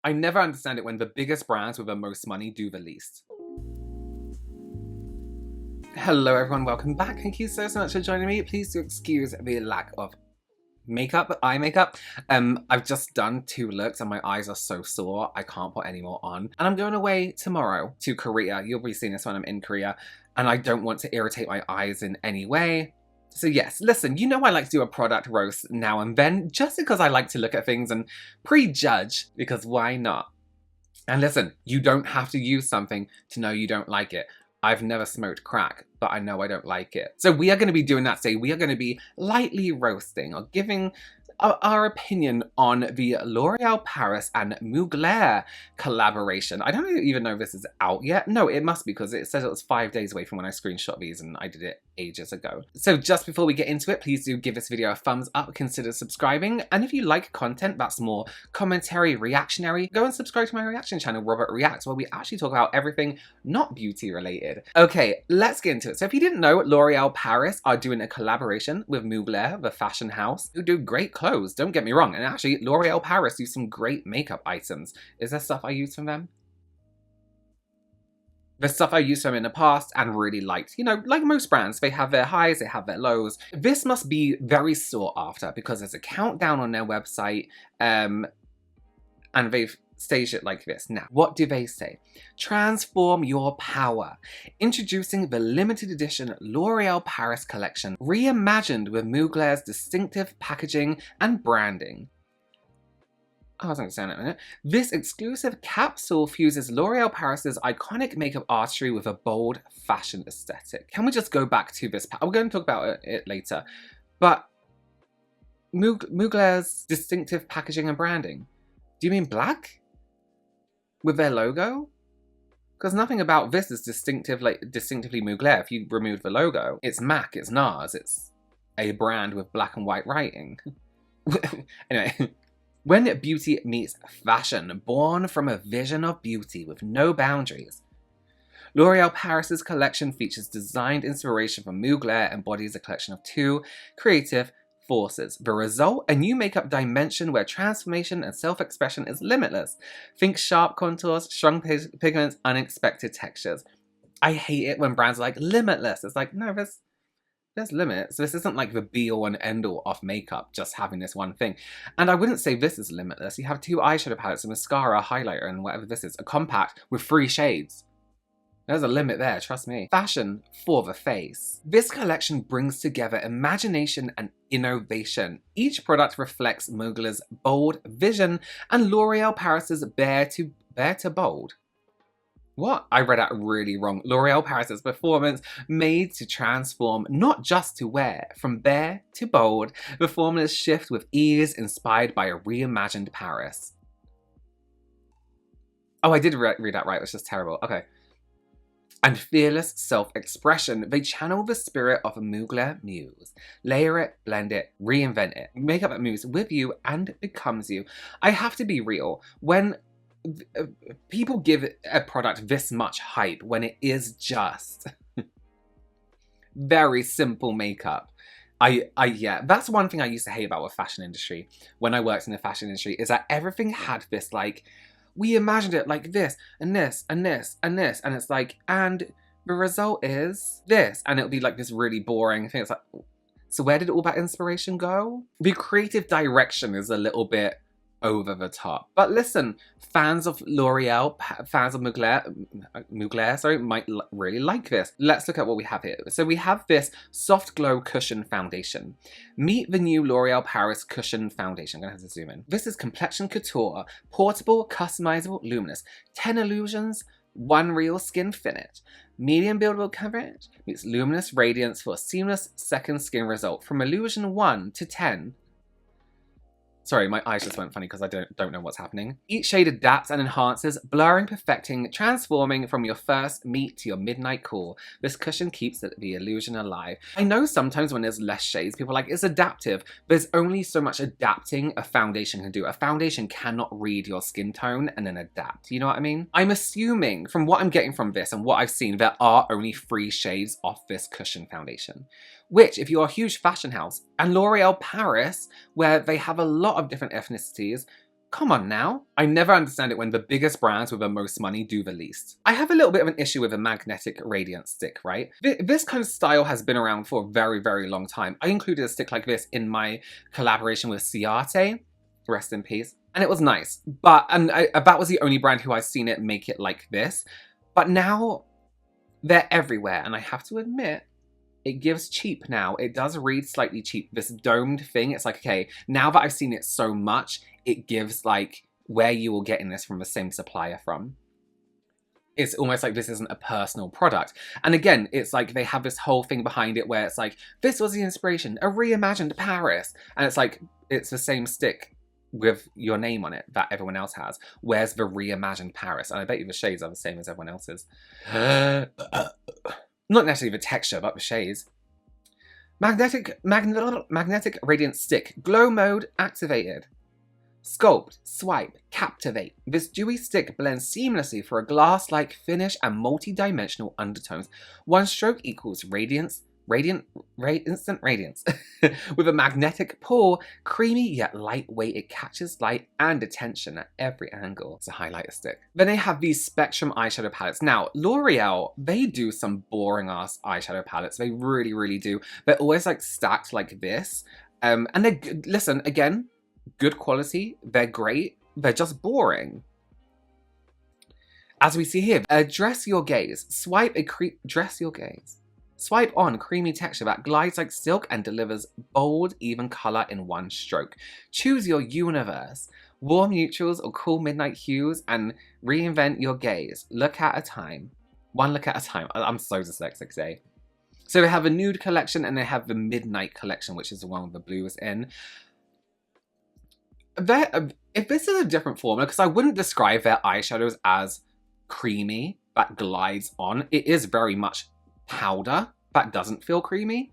I never understand it when the biggest brands with the most money do the least. Hello everyone, welcome back. Thank you so much for joining me. Please do excuse the lack of eye makeup. I've just done 2 looks and my eyes are so sore, I can't put any more on. And I'm going away tomorrow to Korea. You'll be seeing this when I'm in Korea. And I don't want to irritate my eyes in any way. So yes, listen, you know I like to do a product roast now and then, just because I like to look at things and prejudge, because why not? And listen, you don't have to use something to know you don't like it. I've never smoked crack, but I know I don't like it. So we are going to be doing that today. We are going to be lightly roasting or giving our opinion on the L'Oreal Paris and Mugler collaboration. I don't even know if this is out yet. No, it must be, because it says it was 5 days away from when I screenshot these and I did it ages ago. So just before we get into it, please do give this video a thumbs up, consider subscribing, and if you like content that's more commentary, reactionary, go and subscribe to my reaction channel, Robert Reacts, where we actually talk about everything not beauty related. Okay, let's get into it. So if you didn't know, L'Oreal Paris are doing a collaboration with Mugler, the fashion house, who do great clothes, don't get me wrong, and actually L'Oreal Paris do some great makeup items. Is there stuff I use from them? The stuff I used from in the past and really liked. You know, like most brands, they have their highs, they have their lows. This must be very sought after because there's a countdown on their website, and they've staged it like this. Now, what do they say? Transform your power. Introducing the limited edition L'Oreal Paris collection, reimagined with Mugler's distinctive packaging and branding. I was going to say that in a minute. This exclusive capsule fuses L'Oreal Paris's iconic makeup artistry with a bold fashion aesthetic. Can we just go back to this? We're going to talk about it later. But Mugler's distinctive packaging and branding. Do you mean black? With their logo? Because nothing about this is distinctively Mugler. If you remove the logo, it's MAC, it's NARS, it's a brand with black and white writing. Anyway. When beauty meets fashion, born from a vision of beauty with no boundaries. L'Oreal Paris's collection features designed inspiration from Mugler, embodies a collection of 2 creative forces. The result, a new makeup dimension where transformation and self-expression is limitless. Think sharp contours, strong pigments, unexpected textures. I hate it when brands are like, limitless. It's like, no, there's limits. This isn't like the be-all and end-all of makeup, just having this one thing. And I wouldn't say this is limitless. You have 2 eyeshadow palettes, a mascara, a highlighter, and whatever this is, a compact with 3 shades. There's a limit there, trust me. Fashion for the face. This collection brings together imagination and innovation. Each product reflects Mugler's bold vision and L'Oreal Paris's bare to bold. What? I read that really wrong. L'Oreal Paris's performance made to transform, not just to wear. From bare to bold, the formulas shift with ease, inspired by a reimagined Paris. Oh, I did read that right. It was just terrible. Okay. And fearless self-expression. They channel the spirit of a Mugler muse. Layer it, blend it, reinvent it. Makeup that moves with you and becomes you. I have to be real. When people give a product this much hype when it is just very simple makeup. Yeah, that's one thing I used to hate about the fashion industry when I worked in the fashion industry, is that everything had this, like, we imagined it like this, and this, and this, and this, and it's like, and the result is this, and it'll be like this really boring thing. It's like, so where did all that inspiration go? The creative direction is a little bit over the top. But listen, fans of L'Oreal, fans of Mugler, might really like this. Let's look at what we have here. So we have this Soft Glow Cushion Foundation. Meet the new L'Oreal Paris Cushion Foundation. I'm gonna have to zoom in. This is Complexion Couture, portable, customizable, luminous. 10 illusions, 1 real skin finish. Medium buildable coverage meets luminous radiance for a seamless second skin result. From illusion 1 to 10. Sorry, my eyes just went funny because I don't know what's happening. Each shade adapts and enhances, blurring, perfecting, transforming from your first meet to your midnight cool. This cushion keeps the illusion alive. I know sometimes when there's less shades, people are like, it's adaptive. There's only so much adapting a foundation can do. A foundation cannot read your skin tone and then adapt. You know what I mean? I'm assuming, from what I'm getting from this and what I've seen, there are only 3 shades of this cushion foundation. Which, if you're a huge fashion house, and L'Oreal Paris, where they have a lot of different ethnicities, Come on now. I never understand it when the biggest brands with the most money do the least. I have a little bit of an issue with a magnetic radiance stick, right? This kind of style has been around for a very, very long time. I included a stick like this in my collaboration with Ciate, rest in peace. And it was nice, but that was the only brand who I've seen it make it like this. But now they're everywhere, and I have to admit, it gives cheap now. It does read slightly cheap. This domed thing, it's like, okay, now that I've seen it so much, it gives like where you will getting this from the same supplier from. It's almost like this isn't a personal product. And again, it's like they have this whole thing behind it where it's like, this was the inspiration, a reimagined Paris. And it's like, it's the same stick with your name on it that everyone else has. Where's the reimagined Paris? And I bet you the shades are the same as everyone else's. Not necessarily the texture, but the shades. Magnetic radiance stick. Glow mode activated. Sculpt, swipe, captivate. This dewy stick blends seamlessly for a glass-like finish and multi-dimensional undertones. One stroke equals instant radiance. With a magnetic pull, creamy yet lightweight, it catches light and attention at every angle. It's a highlighter stick. Then they have these Spectrum eyeshadow palettes. Now, L'Oreal, they do some boring ass eyeshadow palettes. They really, really do. They're always like stacked like this. And they, listen, again, good quality. They're great. They're just boring. As we see here, dress your gaze. Dress your gaze. Swipe on creamy texture that glides like silk and delivers bold, even color in one stroke. Choose your universe. Warm neutrals or cool midnight hues and reinvent your gaze. Look at a time. One look at a time. I'm so dyslexic today. So they have a nude collection and they have the midnight collection, which is the one with the blues in. If this is a different formula, because I wouldn't describe their eyeshadows as creamy that glides on. It is very much powder that doesn't feel creamy.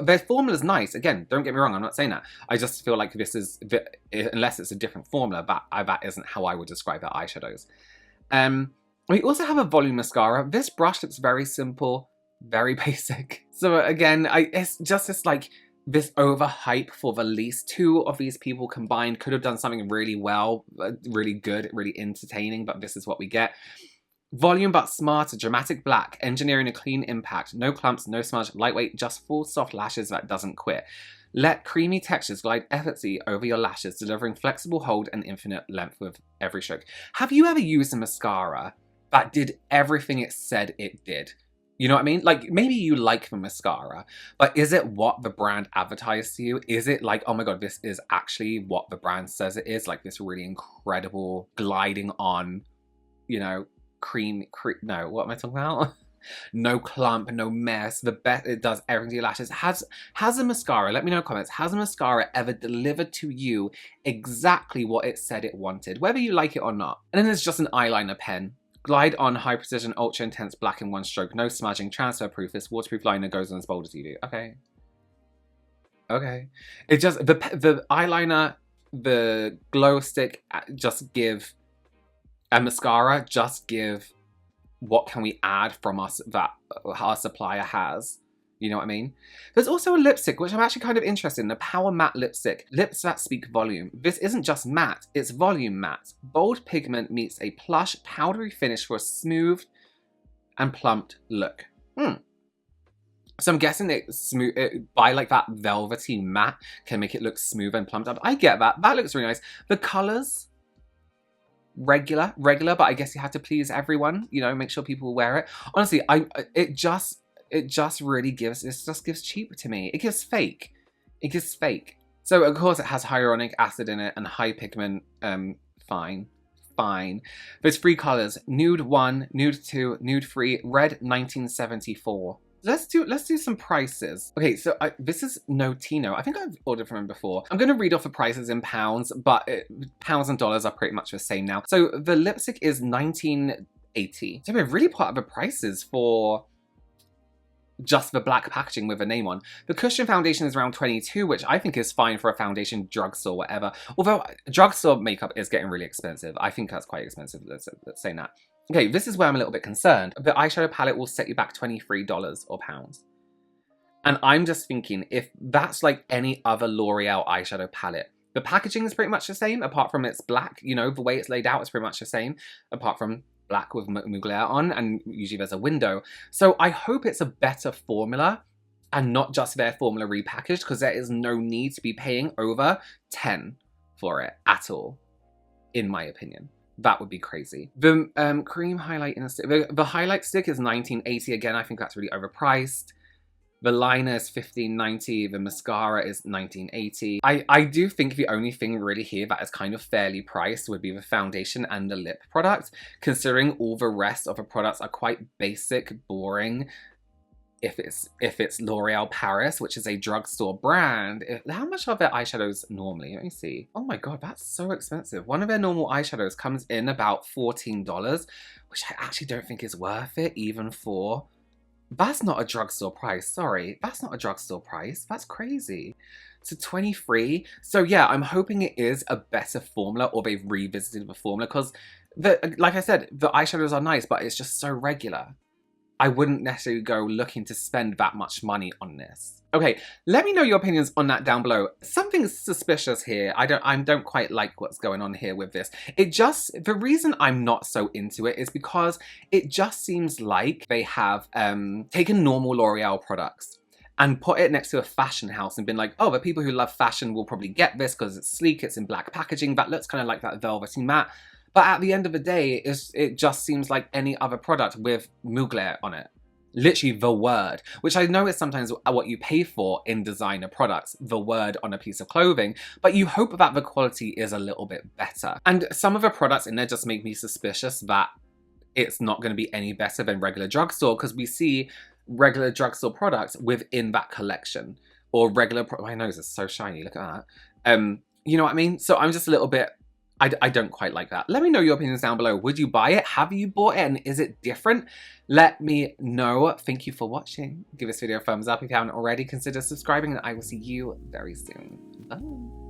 Their formula's nice. Again, don't get me wrong, I'm not saying that. I just feel like this is, unless it's a different formula, that isn't how I would describe their eyeshadows. We also have a volume mascara. This brush looks very simple, very basic. So again, it's just this like, this overhype for the least. Two of these people combined could have done something really well, really good, really entertaining, but this is what we get. Volume but smart, dramatic black, engineering a clean impact, no clumps, no smudge, lightweight, just full soft lashes that doesn't quit. Let creamy textures glide effortlessly over your lashes, delivering flexible hold and infinite length with every stroke. Have you ever used a mascara that did everything it said it did? You know what I mean? Like, maybe you like the mascara, but is it what the brand advertised to you? Is it like, oh my god, this is actually what the brand says it is? Like this really incredible gliding on, you know, no, what am I talking about? No clump, no mess. The best, it does everything to your lashes. Has a mascara, let me know in the comments, has a mascara ever delivered to you exactly what it said it wanted, whether you like it or not? And then there's just an eyeliner pen. Glide on, high precision, ultra intense black in one stroke, no smudging, transfer proof. This waterproof liner goes on as bold as you do. Okay. Okay. It just, the eyeliner, the glow stick just give, and mascara just give what can we add from us that our supplier has. You know what I mean? There's also a lipstick, which I'm actually kind of interested in, the Power Matte Lipstick. Lips that speak volume. This isn't just matte, it's volume matte. Bold pigment meets a plush, powdery finish for a smooth and plumped look. So I'm guessing by like that velvety matte can make it look smooth and plumped up. I get that. That looks really nice. The colors, regular, but I guess you have to please everyone, you know, make sure people wear it. Honestly, it just really gives, it just gives cheap to me. It gives fake. It gives fake. So of course it has hyaluronic acid in it and high pigment, fine. There's 3 colors, nude 1, nude 2, nude 3, red 1974. Let's do some prices. Okay, so this is Notino. I think I've ordered from him before. I'm gonna read off the prices in pounds, but pounds and dollars are pretty much the same now. So the lipstick is $19.80. So we've really put up the prices for just the black packaging with a name on. The cushion foundation is around $22, which I think is fine for a foundation, drugstore, whatever. Although drugstore makeup is getting really expensive. I think that's quite expensive, let's say that. Okay, this is where I'm a little bit concerned. The eyeshadow palette will set you back $23 or pounds. And I'm just thinking, if that's like any other L'Oreal eyeshadow palette, The packaging is pretty much the same, apart from it's black. You know, the way it's laid out is pretty much the same, apart from black with Mugler on, and usually there's a window. So I hope it's a better formula and not just their formula repackaged, because there is no need to be paying over 10 for it at all, in my opinion. That would be crazy. The cream highlight stick, the highlight stick is $19.80. Again, I think that's really overpriced. The liner is $15.90. The mascara is $19.80. I do think the only thing really here that is kind of fairly priced would be the foundation and the lip product, considering all the rest of the products are quite basic, boring. If it's L'Oreal Paris, which is a drugstore brand, how much are their eyeshadows normally? Let me see. Oh my god, that's so expensive. One of their normal eyeshadows comes in about $14, which I actually don't think is worth it, even for... That's not a drugstore price, sorry. That's not a drugstore price. That's crazy. So $23. So yeah, I'm hoping it is a better formula, or they've revisited the formula, because like I said, the eyeshadows are nice, but it's just so regular. I wouldn't necessarily go looking to spend that much money on this. Okay, let me know your opinions on that down below. Something's suspicious here. I don't quite like what's going on here with this. The reason I'm not so into it is because it just seems like they have taken normal L'Oreal products and put it next to a fashion house and been like, oh, the people who love fashion will probably get this because it's sleek, it's in black packaging, that looks kind of like that velvety matte. But at the end of the day, it just seems like any other product with Mugler on it. Literally the word, which I know is sometimes what you pay for in designer products, the word on a piece of clothing, but you hope that the quality is a little bit better. And some of the products in there just make me suspicious that it's not going to be any better than regular drugstore, because we see regular drugstore products within that collection. Or regular, my nose is so shiny, look at that. You know what I mean? So I'm just a little bit, I don't quite like that. Let me know your opinions down below. Would you buy it? Have you bought it? And is it different? Let me know. Thank you for watching. Give this video a thumbs up if you haven't already. Consider subscribing, and I will see you very soon. Bye.